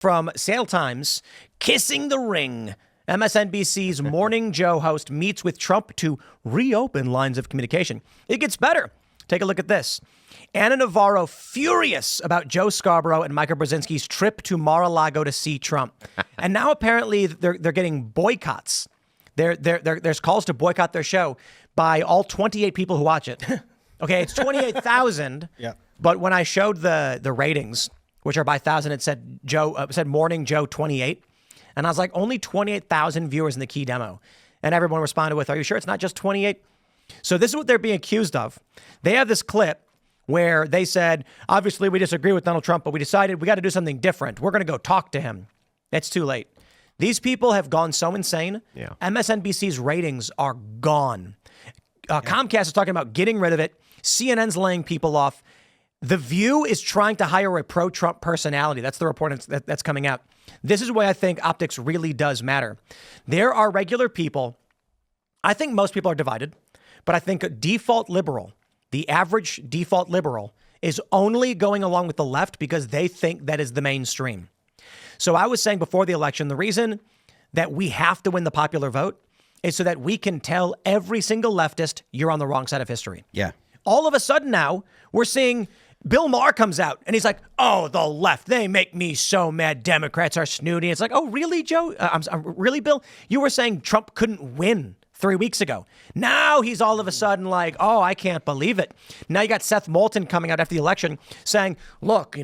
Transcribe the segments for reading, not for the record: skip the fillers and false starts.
From Sale Times, Kissing the Ring. MSNBC's Morning Joe host meets with Trump to reopen lines of communication. It gets better. Take a look at this. Anna Navarro furious about Joe Scarborough and Michael Brzezinski's trip to Mar-a-Lago to see Trump. And now apparently they're getting boycotts. There's calls to boycott their show by all 28 people who watch it. Okay, it's 28,000. Yeah. But when I showed the ratings, which are by 1,000, it said Morning Joe 28. And I was like, only 28,000 viewers in the key demo. And everyone responded with, are you sure it's not just 28? So this is what they're being accused of. They have this clip where they said, obviously we disagree with Donald Trump, but we decided we got to do something different. We're going to go talk to him. It's too late. These people have gone so insane. Yeah. MSNBC's ratings are gone. Comcast is talking about getting rid of it. CNN's laying people off. The View is trying to hire a pro-Trump personality. That's the report that's coming out. This is why I think optics really does matter. There are regular people. I think most people are divided, but I think a default liberal, the average default liberal, is only going along with the left because they think that is the mainstream. So I was saying before the election, the reason that we have to win the popular vote is so that we can tell every single leftist you're on the wrong side of history. Yeah. All of a sudden now we're seeing Bill Maher comes out and he's like, oh, the left, they make me so mad. Democrats are snooty. It's like, oh, really, Joe? Really, Bill? You were saying Trump couldn't win 3 weeks ago. Now he's all of a sudden like, oh, I can't believe it. Now you got Seth Moulton coming out after the election saying, look,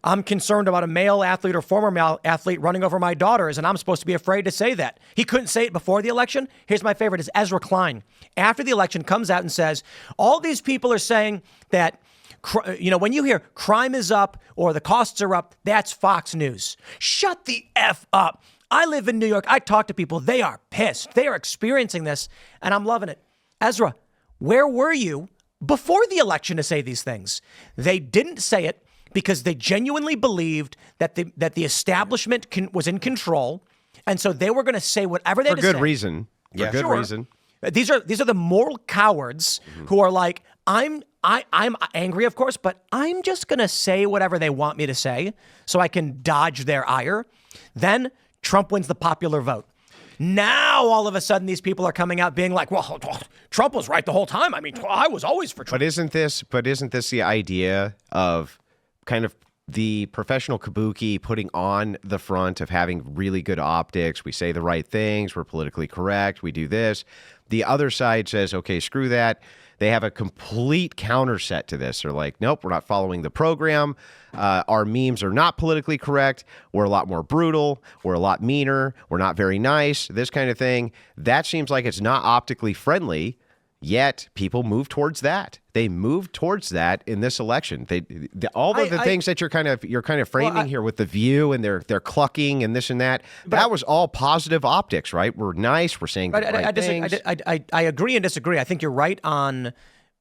I'm concerned about a male athlete or former male athlete running over my daughters, and I'm supposed to be afraid to say that. He couldn't say it before the election. Here's my favorite is Ezra Klein. After the election comes out and says, all these people are saying that, when you hear crime is up or the costs are up, that's Fox News. Shut the F up. I live in New York. I talk to people. They are pissed. They are experiencing this, and I'm loving it. Ezra, where were you before the election to say these things? They didn't say it because they genuinely believed that the establishment was in control, and so they were going to say whatever they had to say. For good reason. For good reason. These are the moral cowards who are like, I'm angry, of course, but I'm just going to say whatever they want me to say so I can dodge their ire. Then Trump wins the popular vote. Now, all of a sudden, these people are coming out being like, well, Trump was right the whole time. I mean, I was always for Trump. But isn't this the idea of kind of the professional kabuki putting on the front of having really good optics? We say the right things. We're politically correct. We do this. The other side says, okay, screw that. They have a complete counter set to this. They're like, nope, we're not following the program. Our memes are not politically correct. We're a lot more brutal. We're a lot meaner. We're not very nice. This kind of thing. That seems like it's not optically friendly. Yet people move towards that. They move towards that in this election. All of the things that you're kind of framing here with the View and they're clucking and this and that. That was all positive optics, right? We're nice. We're saying the right things. I agree and disagree. I think you're right on,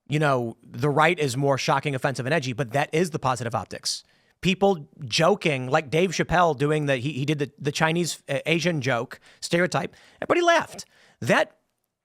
the right is more shocking, offensive, and edgy, but that is the positive optics. People joking, like Dave Chappelle doing he did the Chinese Asian joke stereotype. Everybody laughed. That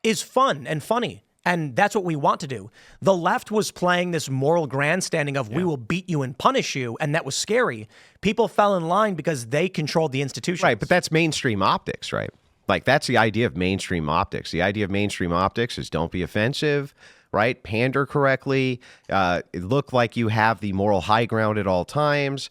is fun and funny. And that's what we want to do. The left was playing this moral grandstanding of we will beat you and punish you, and that was scary. People fell in line because they controlled the institutions. Right, but that's mainstream optics, right? Like, that's the idea of mainstream optics. The idea of mainstream optics is don't be offensive, right? Pander correctly. Look like you have the moral high ground at all times.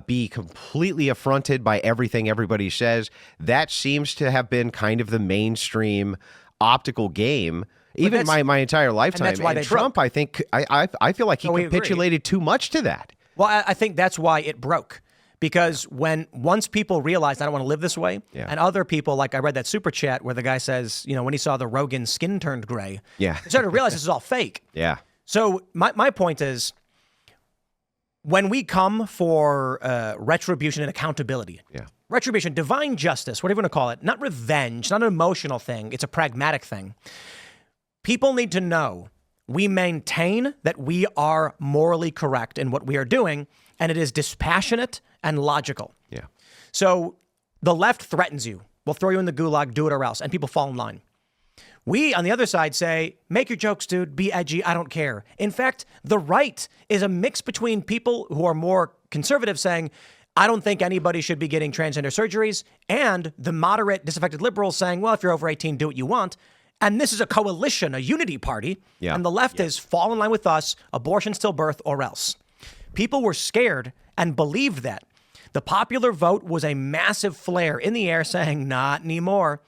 Be completely affronted by everything everybody says. That seems to have been kind of the mainstream optical game. Even my entire lifetime. And that's why Trump, I think, I feel like he capitulated too much to that. Well, I think that's why it broke. Because once people realized I don't want to live this way, and other people, like I read that super chat where the guy says, when he saw the Rogan skin turned gray, he started to realize this is all fake. Yeah. So my point is, when we come for retribution and accountability, retribution, divine justice, whatever you want to call it, not revenge, not an emotional thing, it's a pragmatic thing. People need to know we maintain that we are morally correct in what we are doing, and it is dispassionate and logical. Yeah. So the left threatens you. We'll throw you in the gulag, do it or else, and people fall in line. We, on the other side, say, make your jokes, dude, be edgy, I don't care. In fact, the right is a mix between people who are more conservative saying, I don't think anybody should be getting transgender surgeries. And the moderate, disaffected liberals saying, well, if you're over 18, do what you want. And this is a coalition, a unity party. Yeah. And the left is fall in line with us, abortion, stillbirth, or else. People were scared and believed that. The popular vote was a massive flare in the air saying, not anymore.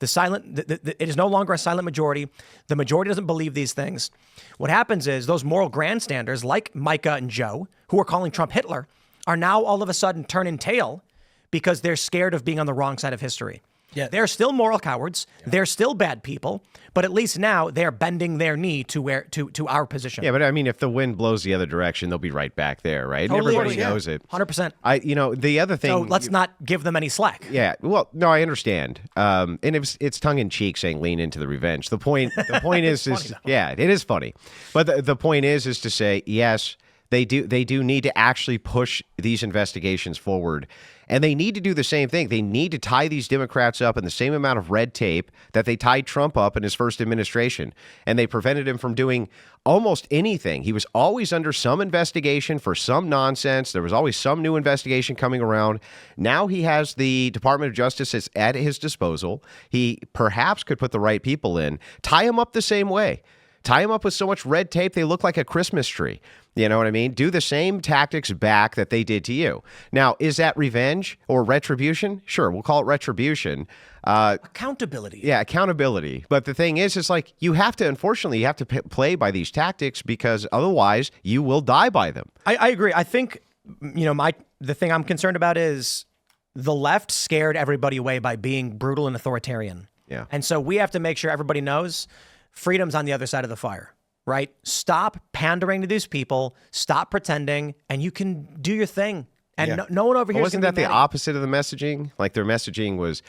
It is no longer a silent majority. The majority doesn't believe these things. What happens is those moral grandstanders like Micah and Joe, who are calling Trump Hitler, are now all of a sudden turning tail because they're scared of being on the wrong side of history. Yeah. They're still moral cowards. Yeah. They're still bad people, but at least now they're bending their knee to our position. Yeah, but I mean, if the wind blows the other direction, they'll be right back there, right? Totally Everybody agree. knows it. 100%. The other thing. So let's not give them any slack. Yeah, well, no, I understand, and it's tongue in cheek saying lean into the revenge. The point is yeah, it is funny, but the point is to say yes. They do need to actually push these investigations forward. And they need to do the same thing. They need to tie these Democrats up in the same amount of red tape that they tied Trump up in his first administration. And they prevented him from doing almost anything. He was always under some investigation for some nonsense. There was always some new investigation coming around. Now he has the Department of Justice at his disposal. He perhaps could put the right people in. Tie him up the same way. Tie them up with so much red tape, they look like a Christmas tree. You know what I mean? Do the same tactics back that they did to you. Now, is that revenge or retribution? Sure, we'll call it retribution. Accountability. Yeah, accountability. But the thing is, it's like unfortunately, you have to play by these tactics because otherwise you will die by them. I agree. I think, the thing I'm concerned about is the left scared everybody away by being brutal and authoritarian. Yeah. And so we have to make sure everybody knows freedom's on the other side of the fire, right? Stop pandering to these people. Stop pretending, and you can do your thing. And no one over here wasn't that the opposite of the messaging? Like their messaging was,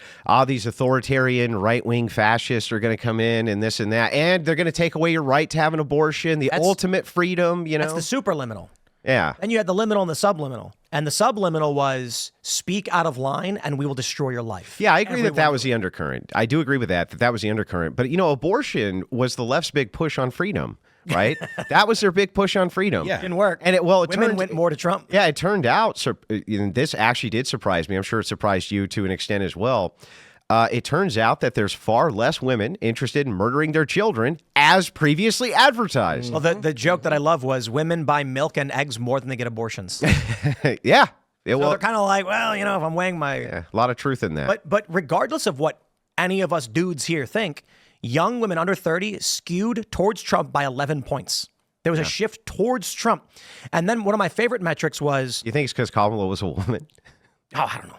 these authoritarian right-wing fascists are going to come in and this and that, and they're going to take away your right to have an abortion, the ultimate freedom, That's the superliminal. Yeah. Then you had the liminal and the subliminal. And the subliminal was speak out of line and we will destroy your life. Yeah, I agree that was the undercurrent. I do agree with that was the undercurrent. But, abortion was the left's big push on freedom, right? That was their big push on freedom. Yeah. It didn't work. And women went more to Trump. Yeah, it turned out, this actually did surprise me. I'm sure it surprised you to an extent as well. It turns out that there's far less women interested in murdering their children as previously advertised. Well, the joke that I love was women buy milk and eggs more than they get abortions. Yeah. So they're kind of like, well, if I'm weighing my... Yeah, a lot of truth in that. But regardless of what any of us dudes here think, young women under 30 skewed towards Trump by 11 points. There was a shift towards Trump. And then one of my favorite metrics was... You think it's because Kamala was a woman? Oh, I don't know.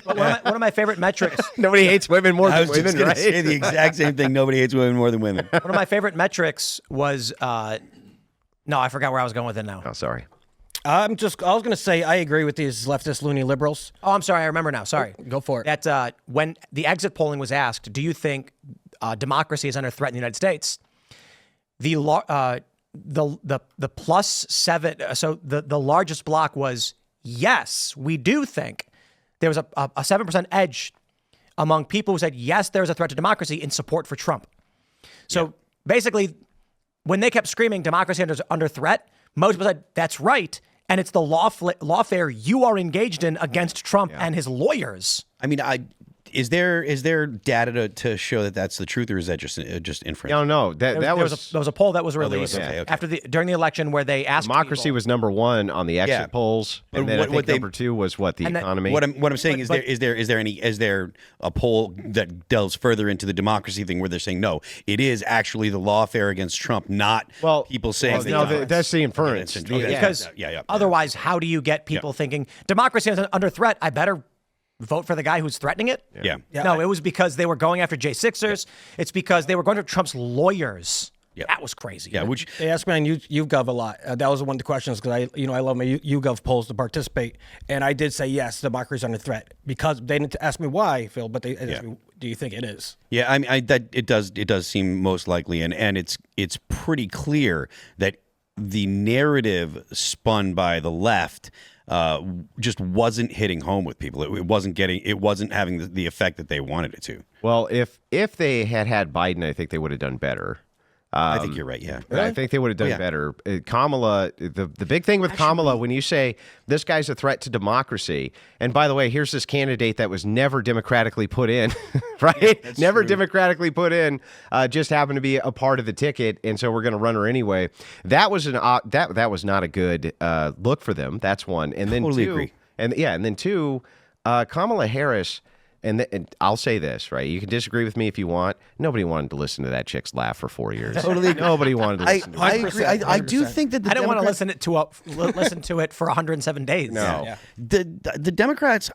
But one of my favorite metrics. Nobody hates women more than women, right? I was just going to say the exact same thing. Nobody hates women more than women. One of my favorite metrics was, no, I forgot where I was going with it now. Oh, sorry. I was going to say I agree with these leftist loony liberals. Oh, I'm sorry. I remember now. Sorry. Go for it. That when the exit polling was asked, do you think democracy is under threat in the United States? The +7, so the largest block was yes, we do think. There was a 7% edge among people who said, yes, there's a threat to democracy in support for Trump. So basically, when they kept screaming democracy under threat, most people said, that's right. And it's the lawfare you are engaged in against Trump and his lawyers. I mean, is there data to show that that's the truth, or is that just inference? No. There was a poll that was released okay. after during the election where they asked democracy people, was number one on the exit polls, and then I think number two was the economy. What I'm saying is there a poll that delves further into the democracy thing where they're saying no, it is actually the lawfare against Trump, not people saying that's the inference. Because otherwise, how do you get people thinking democracy is under threat? I better vote for the guy who's threatening it? Yeah. No, it was because they were going after J6ers. Yeah. It's because they were going after Trump's lawyers. Yeah. That was crazy. Yeah, which they asked me on YouGov a lot. That was one of the questions because I love my YouGov polls to participate, and I did say yes, democracy is under threat because they didn't ask me why, Phil, but they asked me, do you think it is? Yeah, I mean that it does seem most likely, and it's pretty clear that the narrative spun by the left just wasn't hitting home with people. It wasn't having the effect that they wanted it to. Well, if they had Biden, I think they would have done better. I think you're right. Yeah. I think they would have done better. Kamala, the big thing with Kamala, when you say this guy's a threat to democracy, and by the way, here's this candidate that was never democratically put in, right? Yeah, never true. democratically put in, just happened to be a part of the ticket, and so we're going to run her anyway. That was that was not a good look for them. That's one, and then Totally two, agree. and then two, Kamala Harris. And I'll say this, right? You can disagree with me if you want. Nobody wanted to listen to that chick's laugh for 4 years. Totally. Nobody wanted to listen to it. I agree. I do think that I don't want to listen to it for 107 days. No. Yeah. The Democrats,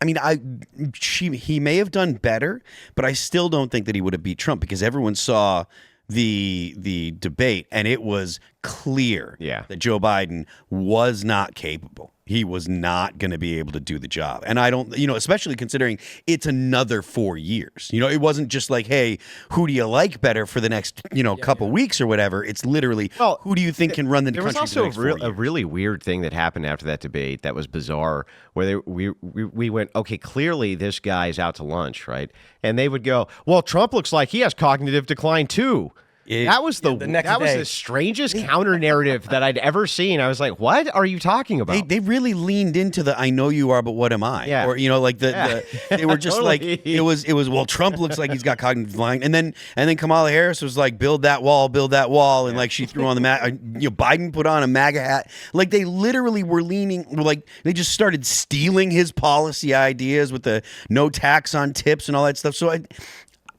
he may have done better, but I still don't think that he would have beat Trump because everyone saw the debate and it was clear that Joe Biden was not capable. He was not going to be able to do the job. And I don't, especially considering it's another 4 years. It wasn't just like, hey, who do you like better for the next, couple weeks or whatever. It's literally, who do you think can run the country There was for the also next 4 years? a really weird thing that happened after that debate that was bizarre, where we went, okay, clearly this guy's out to lunch, right? And they would go, well, Trump looks like he has cognitive decline too. That was the next day. strangest counter narrative that I'd ever seen. I was like, "What are you talking about?" They really leaned into the "I know you are, but what am I?" Yeah. Or they were just like Totally. it was. Well, Trump looks like he's got cognitive decline, and then Kamala Harris was like, build that wall," and like she threw on the Biden put on a MAGA hat. Like they literally were they just started stealing his policy ideas with the no tax on tips and all that stuff. So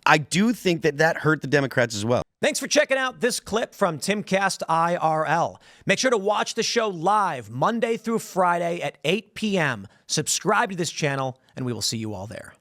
I do think that hurt the Democrats as well. Thanks for checking out this clip from Timcast IRL. Make sure to watch the show live Monday through Friday at 8 p.m. Subscribe to this channel, and we will see you all there.